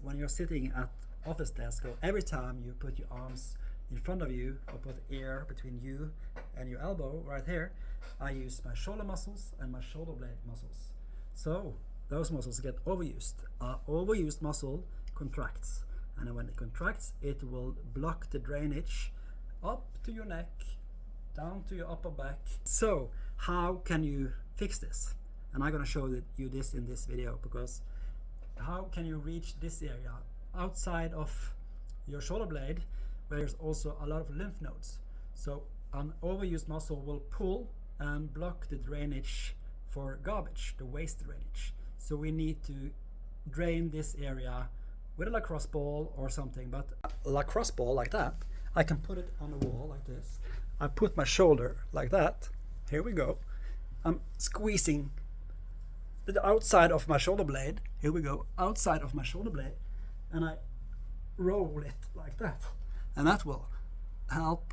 when you're sitting at office desk, or every time you put your arms in front of you or put air between you and your elbow right here, I use my shoulder muscles and my shoulder blade muscles. So those muscles get overused. Overused muscle contracts, and when it contracts, it will block the drainage up to your neck, down to your upper back. So how can you fix this? And I'm going to show you this in this video, because how can you reach this area outside of your shoulder blade, where there's also a lot of lymph nodes? So an overused muscle will pull and block the drainage for garbage, the waste drainage. So we need to drain this area with a lacrosse ball or something. But a lacrosse ball like that, I can put it on the wall like this. I put my shoulder like that. Here we go. I'm squeezing the outside of my shoulder blade. Here we go, outside of my shoulder blade, and I roll it like that, and that will help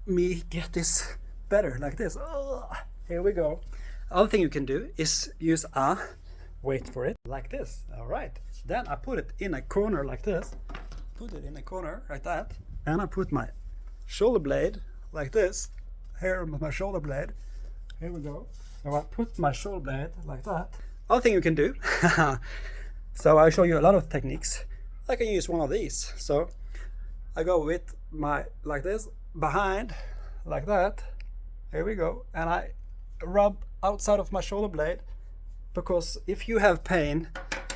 me get this better, like this. Here we go. Other thing you can do is use a, wait for it, like this. All right, then I put it in a corner like this, put it in a corner like that, and I put my shoulder blade like this. Here with my shoulder blade. Here we go. So I put my shoulder blade like that. Other thing you can do, so I'll show you a lot of techniques. I can use one of these. So I go with my, like this, behind, like that. Here we go. And I rub outside of my shoulder blade, because if you have pain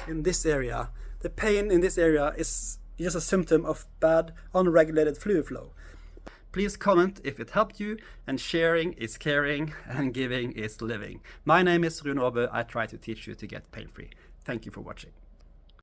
in this area, the pain in this area is just a symptom of bad, unregulated fluid flow. Please comment if it helped you, and sharing is caring and giving is living. My name is Rune Aabø. I try to teach you to get pain-free. Thank you for watching.